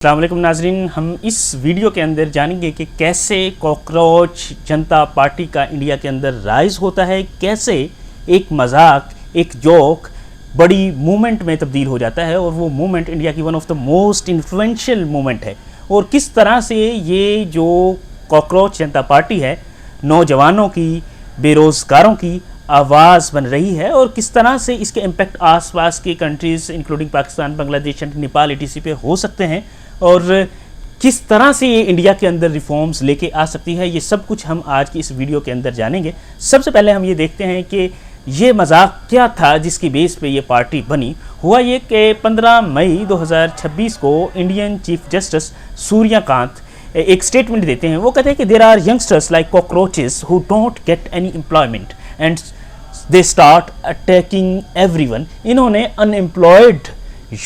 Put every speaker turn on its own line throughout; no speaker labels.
अस्सलाम वालेकुम नाजरीन, हम इस वीडियो के अंदर जानेंगे कि कैसे कॉकरोच जनता पार्टी का इंडिया के अंदर राइज होता है, कैसे एक मजाक, एक जोक बड़ी मूवमेंट में तब्दील हो जाता है और वो मूवमेंट इंडिया की one of the most influential movement है। और किस तरह से ये जो कॉकरोच जनता पार्टी है नौजवानों की, बेरोज़गारों की आवाज़ बन रही है और किस तरह से इसके इम्पैक्ट आसपास के countries including Pakistan, Bangladesh, Nepal, etc. पे हो सकते हैं और किस तरह से ये इंडिया के अंदर रिफॉर्म्स लेके आ सकती है, ये सब कुछ हम आज की इस वीडियो के अंदर जानेंगे। सबसे पहले हम ये देखते हैं कि ये मजाक क्या था जिसकी बेस पे ये पार्टी बनी। हुआ ये कि 15 मई 2026 को इंडियन चीफ जस्टिस सूर्यकांत एक स्टेटमेंट देते हैं। वो कहते हैं कि there are youngsters like cockroaches who don't get any employment and they start attacking everyone. इन्होंने अनएम्प्लॉयड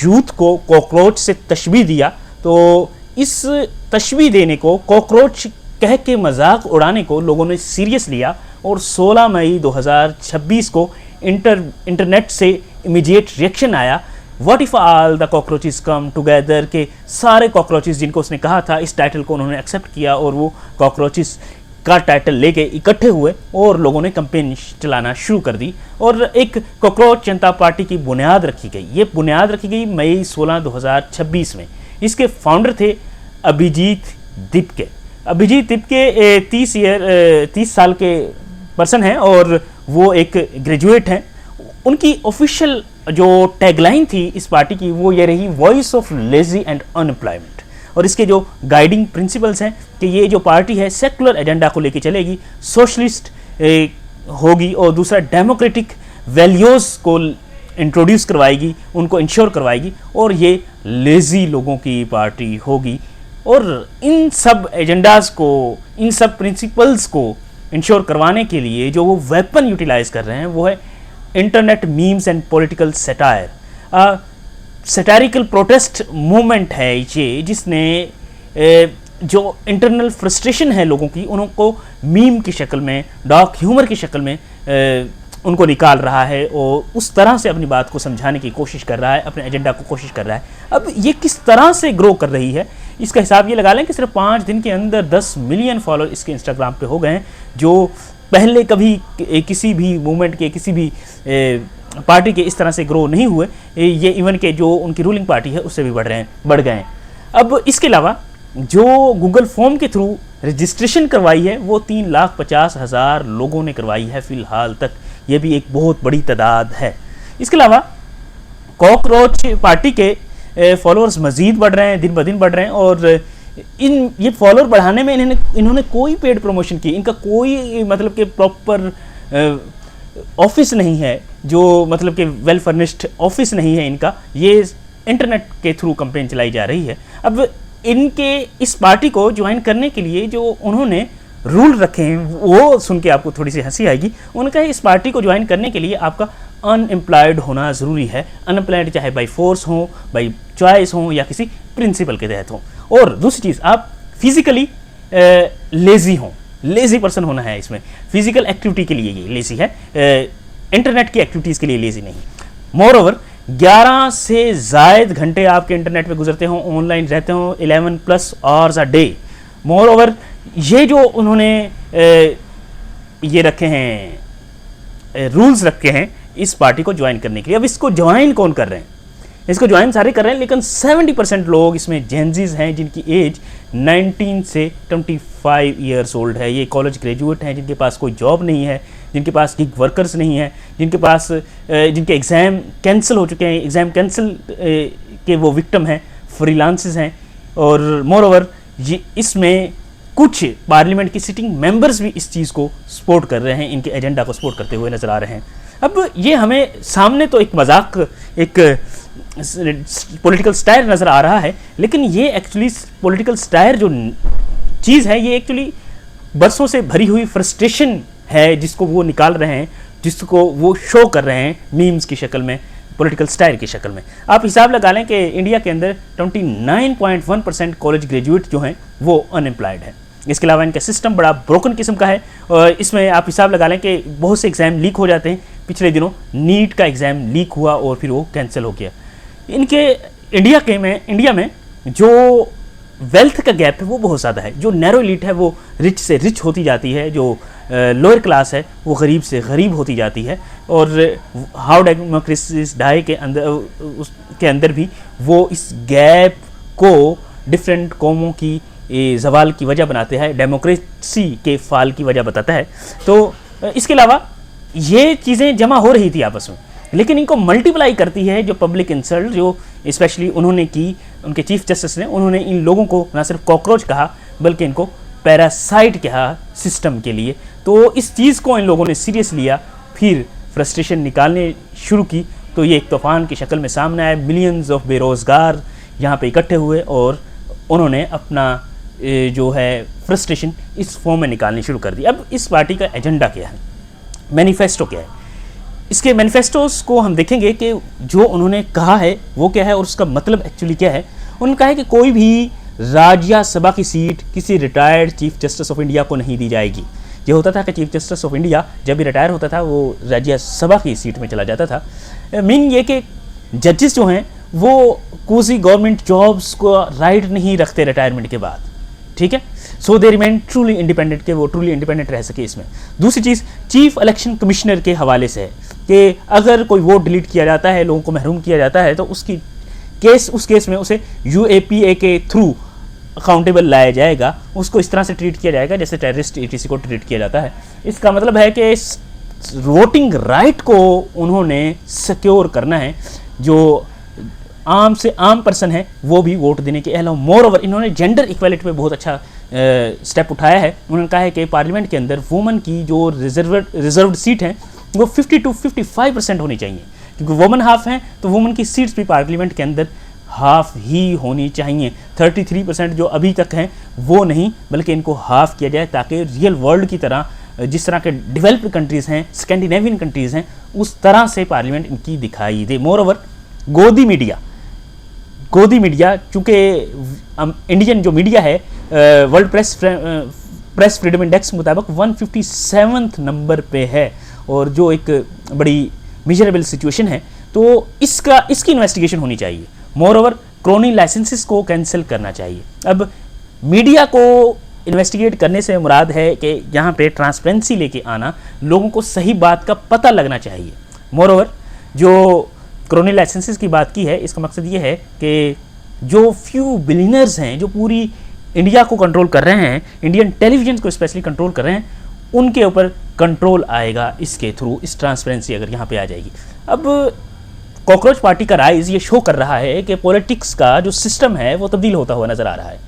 यूथ को कॉकरोच से तशबीह दिया, तो इस तशबीह देने को, कॉकरोच कह के मजाक उड़ाने को लोगों ने सीरियस लिया और 16 मई 2026 को इंटरनेट से इमीडिएट रिएक्शन आया। What if all the cockroaches come together, के सारे कॉकरोचेस जिनको उसने कहा था इस टाइटल को उन्होंने एक्सेप्ट किया और वो कॉकरोचेस का टाइटल लेके इकट्ठे हुए और लोगों ने कैंपेन चलाना शुरू कर दी और एक कॉकरोच जनता पार्टी की बुनियाद रखी गई। ये बुनियाद रखी गई मई 16, 2026 में। इसके फाउंडर थे अभिजीत दीपके। अभिजीत दीपके 30 साल के पर्सन हैं और वो एक ग्रेजुएट हैं। उनकी ऑफिशियल जो टैगलाइन थी इस पार्टी की वो ये रही, voice of lazy and unemployment. और इसके जो गाइडिंग प्रिंसिपल्स हैं कि ये जो पार्टी है सेकुलर एजेंडा को लेके चलेगी, सोशलिस्ट होगी और दूसरा डेमोक्रेटिक वैल्यूज़ को इंट्रोड्यूस करवाएगी, उनको इंश्योर करवाएगी और ये लेज़ी लोगों की पार्टी होगी। और इन सब एजेंडाज़ को, इन सब प्रिंसिपल्स को इंश्योर करवाने के लिए जो वो वेपन यूटिलाइज कर रहे हैं वो है internet memes and political satire. Satirical protest movement है ये, जिसने जो इंटरनल फ्रस्ट्रेशन है लोगों की उनको मीम की शक्ल में, डार्क ह्यूमर की शक्ल में उनको निकाल रहा है और उस तरह से अपनी बात को समझाने की कोशिश कर रहा है, अपने एजेंडा को कोशिश कर रहा है। अब ये किस तरह से ग्रो कर रही है इसका हिसाब ये लगा लें कि सिर्फ 5 दिन के अंदर 10 मिलियन फॉलोअर इसके इंस्टाग्राम पे हो गए हैं, जो पहले कभी किसी भी मूवमेंट के, किसी भी पार्टी के इस तरह से ग्रो नहीं हुए। ये इवन के जो उनकी रूलिंग पार्टी है उससे भी बढ़ गए हैं। अब इसके अलावा जो गूगल फॉर्म के थ्रू रजिस्ट्रेशन करवाई है वो 3,50,000 लोगों ने करवाई है फिलहाल तक। ये भी एक बहुत बड़ी तादाद है। इसके अलावा कॉकरोच पार्टी के फॉलोअर्स मज़ीद बढ़ रहे हैं, दिन ब दिन बढ़ रहे हैं और ये फॉलोअर बढ़ाने में इन्होंने कोई पेड प्रमोशन की, इनका कोई मतलब कि प्रॉपर ऑफिस नहीं है, जो मतलब कि वेल फर्निश्ड ऑफिस नहीं है इनका। ये इंटरनेट के थ्रू कैंपेन चलाई जा रही है। अब इनके इस पार्टी को ज्वाइन करने के लिए जो उन्होंने रूल रखे हैं वो सुन के आपको थोड़ी सी हंसी आएगी। उनका इस पार्टी को ज्वाइन करने के लिए आपका अनएम्प्लॉयड होना ज़रूरी है। अनएम्प्लॉयड चाहे बाई फोर्स हो, बाई चॉइस हो या किसी प्रिंसिपल के तहत हो। और दूसरी चीज़, आप फिजिकली लेज़ी हों, लेज़ी पर्सन होना है इसमें। फिजिकल एक्टिविटी के लिए ये लेज़ी है, इंटरनेट की एक्टिविटीज़ के लिए लेज़ी नहीं। मोर ओवर 11 से ज़ायद घंटे आपके इंटरनेट पे गुजरते हों, ऑनलाइन रहते हों, 11+ hours a day. More over ये जो उन्होंने ये रखे हैं, रूल्स रखे हैं इस पार्टी को ज्वाइन करने के लिए। अब इसको ज्वाइन कौन कर रहे हैं? इसको ज्वाइन सारे कर रहे हैं, लेकिन 70% लोग इसमें जेनजीज हैं जिनकी एज 19 से 25 ईयर्स ओल्ड है। ये कॉलेज ग्रेजुएट हैं जिनके पास कोई जॉब नहीं है, जिनके पास गिग वर्कर्स नहीं है, जिनके एग्ज़ाम कैंसिल हो चुके हैं, एग्ज़ाम कैंसिल के वो विक्टिम हैं, फ्रीलांसेस हैं। और मोर ओवर ये इसमें कुछ पार्लियामेंट की सिटिंग मेंबर्स भी इस चीज़ को सपोर्ट कर रहे हैं, इनके एजेंडा को सपोर्ट करते हुए नज़र आ रहे हैं। अब ये हमें सामने तो एक मजाक, एक पॉलिटिकल स्टायर नज़र आ रहा है, लेकिन ये एक्चुअली पॉलिटिकल स्टायर जो चीज़ है ये एक्चुअली बरसों से भरी हुई फ्रस्ट्रेशन है जिसको वो निकाल रहे हैं, जिसको वो शो कर रहे हैं मीम्स की शक्ल में, पॉलिटिकल स्टाइल की शक्ल में। आप हिसाब लगा लें कि इंडिया के अंदर 29.1% कॉलेज ग्रेजुएट जो हैं वो अनएम्प्लॉयड हैं। इसके अलावा इनका सिस्टम बड़ा ब्रोकन किस्म का है और इसमें आप हिसाब लगा लें कि बहुत से एग्ज़ाम लीक हो जाते हैं। पिछले दिनों नीट का एग्ज़ाम लीक हुआ और फिर वो कैंसिल हो गया। इनके इंडिया में जो वेल्थ का गैप है वो बहुत ज़्यादा है। जो नैरो एलिट है वो रिच से रिच होती जाती है, जो लोअर क्लास है वो गरीब से गरीब होती जाती है। और हाउ डेमोक्रेसी डाई के अंदर, उसके अंदर भी वो इस गैप को डिफरेंट कौमों की ज़वाल की वजह बनाते हैं, डेमोक्रेसी के फाल की वजह बताता है। तो इसके अलावा ये चीज़ें जमा हो रही थी आपस में, लेकिन इनको मल्टीप्लाई करती है जो पब्लिक इंसल्ट जो स्पेशली उन्होंने की, उनके चीफ जस्टिस ने, उन्होंने इन लोगों को ना सिर्फ कॉकरोच कहा बल्कि इनको पैरासाइट कहा सिस्टम के लिए। तो इस चीज़ को इन लोगों ने सीरियस लिया, फिर फ्रस्ट्रेशन निकालने शुरू की, तो ये एक तूफान की शक्ल में सामने आए। मिलियंस ऑफ बेरोज़गार यहाँ पे इकट्ठे हुए और उन्होंने अपना जो है फ्रस्ट्रेशन इस फॉर्म में निकालनी शुरू कर दी। अब इस पार्टी का एजेंडा क्या है, मैनिफेस्टो क्या है, इसके मैनिफेस्टोस को हम देखेंगे कि जो उन्होंने कहा है वो क्या है और उसका मतलब एक्चुअली क्या है। उन्होंने कहा है कि कोई भी राज्यसभा की सीट किसी retired chief justice of India को नहीं दी जाएगी। ये होता था कि चीफ जस्टिस ऑफ इंडिया जब भी रिटायर होता था वो राज्यसभा की सीट में चला जाता था। मीन ये कि जजेस जो हैं वो किसी गवर्नमेंट जॉब्स को राइट नहीं रखते रिटायरमेंट के बाद, ठीक है। सो दे रिमेन ट्रूली इंडिपेंडेंट, के वो ट्रूली इंडिपेंडेंट रह सके इसमें। दूसरी चीज़ चीफ इलेक्शन कमिश्नर के हवाले से है कि अगर कोई वोट डिलीट किया जाता है, लोगों को महरूम किया जाता है, तो उसकी उस केस में उसे UAPA के थ्रू अकाउंटेबल लाया जाएगा, उसको इस तरह से ट्रीट किया जाएगा जैसे टेररिस्ट ETC को ट्रीट किया जाता है। इसका मतलब है कि इस वोटिंग राइट को उन्होंने सिक्योर करना है, जो आम से आम पर्सन है वो भी वोट देने के अलावा। मोर ओवर इन्होंने जेंडर इक्वालिटी पे बहुत अच्छा स्टेप उठाया है। उन्होंने कहा है कि पार्लियामेंट के अंदर वुमन की जो रिजर्व्ड सीट हैं वो 50 to 55% होनी चाहिए, क्योंकि वुमन हाफ हैं तो वुमन की सीट्स भी पार्लियामेंट के अंदर हाफ ही होनी चाहिए। 33% जो अभी तक हैं वो नहीं, बल्कि इनको हाफ किया जाए ताकि रियल वर्ल्ड की तरह, जिस तरह के डेवलप्ड कंट्रीज़ हैं, स्कैंडिनेवियन कंट्रीज़ हैं, उस तरह से पार्लियामेंट इनकी दिखाई दे। मोर ओवर गोदी मीडिया चूँकि इंडियन जो मीडिया है वर्ल्ड प्रेस फ्रीडम इंडेक्स के मुताबिक 157 नंबर पे है, और जो एक बड़ी मिजरेबल सिचुएशन है, तो इसकी इन्वेस्टिगेशन होनी चाहिए। मोर ओवर क्रोनी लाइसेंसेस को कैंसिल करना चाहिए। अब मीडिया को इन्वेस्टिगेट करने से मुराद है कि यहाँ पे ट्रांसपेरेंसी लेके आना, लोगों को सही बात का पता लगना चाहिए। मोर ओवर जो क्रोनी लाइसेंसेस की बात की है, इसका मकसद ये है कि जो फ्यू बिलियनर्स हैं जो पूरी इंडिया को कंट्रोल कर रहे हैं, इंडियन टेलीविजन को स्पेशली कंट्रोल कर रहे हैं, उनके ऊपर कंट्रोल आएगा इसके थ्रू, इस ट्रांसपेरेंसी अगर यहाँ पे आ जाएगी। अब कॉकरोच पार्टी का राइज ये शो कर रहा है कि पॉलिटिक्स का जो सिस्टम है वो तब्दील होता हुआ नज़र आ रहा है।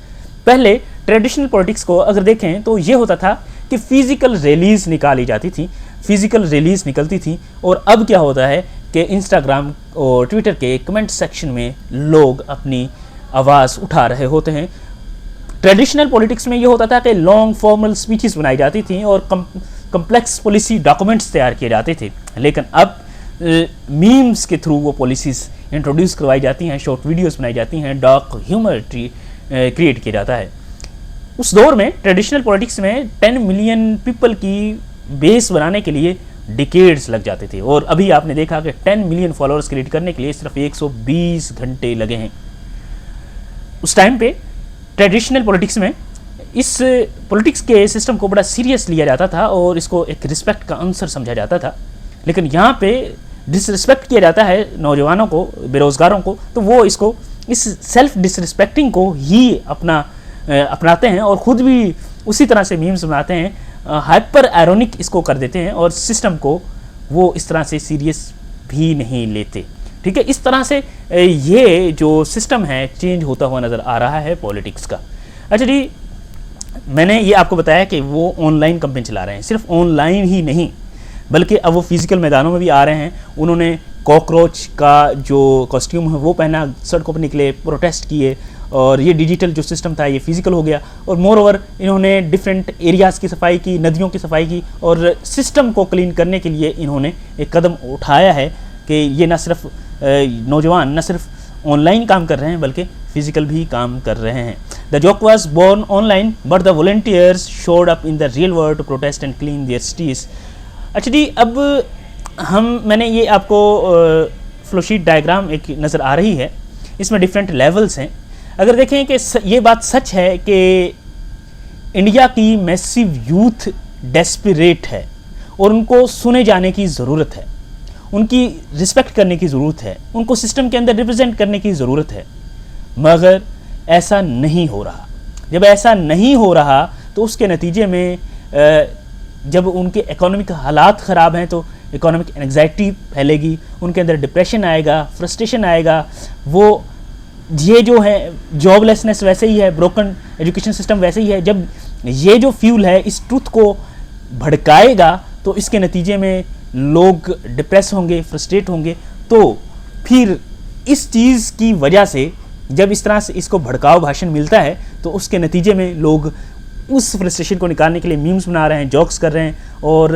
पहले ट्रेडिशनल पॉलिटिक्स को अगर देखें तो ये होता था कि फिजिकल रैलीज निकाली जाती थी, फिजिकल रैलीज निकलती थी, और अब क्या होता है कि इंस्टाग्राम और ट्विटर के कमेंट सेक्शन में लोग अपनी आवाज़ उठा रहे होते हैं। ट्रेडिशनल पॉलिटिक्स में ये होता था कि लॉन्ग फॉर्मल स्पीचेस बनाई जाती थी और कम्प्लेक्स पॉलिसी डॉक्यूमेंट्स तैयार किए जाते थे, लेकिन अब मीम्स के थ्रू वो पॉलिसीज़ इंट्रोड्यूस करवाई जाती हैं, शॉर्ट वीडियोस बनाई जाती हैं, डार्क ह्यूमर क्रिएट किया जाता है। उस दौर में ट्रेडिशनल पॉलिटिक्स में 10 मिलियन पीपल की बेस बनाने के लिए डिकेड्स लग जाते थे, और अभी आपने देखा कि 10 मिलियन फॉलोअर्स क्रिएट करने के लिए सिर्फ 120 घंटे लगे हैं। उस टाइम पे ट्रेडिशनल पॉलिटिक्स में इस पॉलिटिक्स के सिस्टम को बड़ा सीरियस लिया जाता था और इसको एक रिस्पेक्ट का आंसर समझा जाता था, लेकिन यहाँ पे डिसरिस्पेक्ट किया जाता है नौजवानों को, बेरोज़गारों को, तो वो इस सेल्फ डिसरिस्पेक्टिंग को ही अपनाते हैं और ख़ुद भी उसी तरह से मीम्स बनाते हैं, हाइपर आयरोनिक इसको कर देते हैं, और सिस्टम को वो इस तरह से सीरियस भी नहीं लेते। ठीक है, इस तरह से ये जो सिस्टम है चेंज होता हुआ नज़र आ रहा है पॉलिटिक्स का। अच्छा जी, मैंने ये आपको बताया कि वो ऑनलाइन कैंपेन चला रहे हैं, सिर्फ ऑनलाइन ही नहीं बल्कि अब वो फिजिकल मैदानों में भी आ रहे हैं। उन्होंने कॉकरोच का जो कॉस्ट्यूम है वो पहना, सड़कों पर निकले, प्रोटेस्ट किए, और ये डिजिटल जो सिस्टम था ये फिजिकल हो गया। और मोर ओवर इन्होंने डिफरेंट एरियाज़ की सफाई की, नदियों की सफाई की, और सिस्टम को क्लीन करने के लिए इन्होंने एक कदम उठाया है कि ये न सिर्फ नौजवान न सिर्फ ऑनलाइन काम कर रहे हैं बल्कि फिजिकल भी काम कर रहे हैं। The joke was born online but the volunteers showed up in the real world to protest and clean their cities. अच्छा जी, अब मैंने ये आपको फ्लोशीट डायग्राम एक नज़र आ रही है, इसमें डिफरेंट लेवल्स हैं। अगर देखें कि ये बात सच है कि इंडिया की मैसिव यूथ डेस्परेट है और उनको सुने जाने की ज़रूरत है, उनकी रिस्पेक्ट करने की ज़रूरत है, उनको सिस्टम के अंदर रिप्रेजेंट करने की ज़रूरत है, मगर ऐसा नहीं हो रहा। जब ऐसा नहीं हो रहा तो उसके नतीजे में जब उनके इकोनॉमिक हालात ख़राब हैं तो इकोनॉमिक एंग्जाइटी फैलेगी, उनके अंदर डिप्रेशन आएगा, फ्रस्ट्रेशन आएगा। वो ये जो है जॉबलेसनेस वैसे ही है, ब्रोकन एजुकेशन सिस्टम वैसे ही है। जब ये जो फ्यूल है इस ट्रुथ को भड़काएगा तो इसके नतीजे में लोग डिप्रेस होंगे, फ्रस्ट्रेट होंगे। तो फिर इस चीज़ की वजह से जब इस तरह से इसको भड़काऊ भाषण मिलता है तो उसके नतीजे में लोग उस फ्रस्ट्रेशन को निकालने के लिए मीम्स बना रहे हैं, जोक्स कर रहे हैं और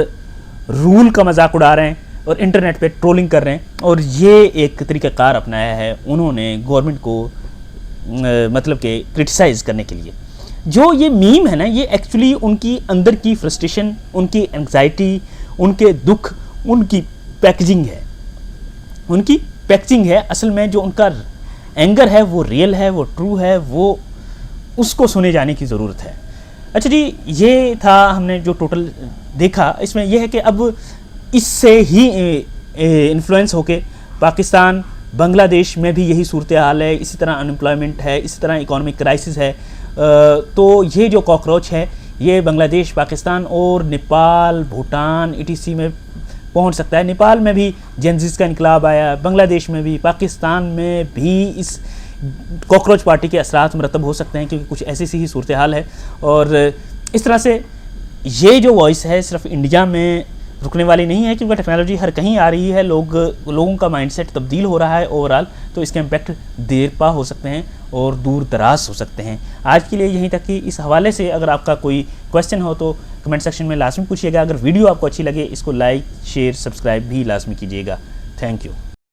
रूल का मजाक उड़ा रहे हैं और इंटरनेट पे ट्रोलिंग कर रहे हैं। और ये एक तरीक़ाकार अपनाया है उन्होंने गवर्नमेंट को मतलब कि क्रिटिसाइज़ करने के लिए। जो ये मीम है ना, ये एक्चुअली उनकी अंदर की फ्रस्ट्रेशन, उनकी एंग्जाइटी, उनके दुख, उनकी पैकेजिंग है, उनकी पैकेजिंग है। असल में जो उनका एंगर है वो रियल है, वो ट्रू है, वो उसको सुने जाने की ज़रूरत है। अच्छा जी, ये था हमने जो टोटल देखा। इसमें यह है कि अब इससे ही इन्फ्लुएंस होके पाकिस्तान, बांग्लादेश में भी यही सूरत हाल है, इसी तरह अनएम्प्लॉयमेंट है, इसी तरह इकोनॉमिक क्राइसिस है। तो ये जो कॉकरोच है ये बांग्लादेश, पाकिस्तान और नेपाल, भूटान ETC में पहुंच सकता है। नेपाल में भी जेनज़िस का इनकलाब आया, बांग्लादेश में भी, पाकिस्तान में भी इस कॉकरोच पार्टी के असरात मरतब हो सकते हैं, क्योंकि कुछ ऐसी सी ही सूरत हाल है। और इस तरह से ये जो वॉइस है सिर्फ इंडिया में रुकने वाली नहीं है, क्योंकि टेक्नोलॉजी हर कहीं आ रही है, लोगों का माइंडसेट तब्दील हो रहा है ओवरऑल। तो इसके इम्पैक्ट देर पा हो सकते हैं और दूर दराज हो सकते हैं। आज के लिए यहीं तक कि इस हवाले से अगर आपका कोई क्वेश्चन हो तो कमेंट सेक्शन में लाजमी पूछिएगा। अगर वीडियो आपको अच्छी लगे इसको लाइक, शेयर, सब्सक्राइब भी लाजमी कीजिएगा। Thank you.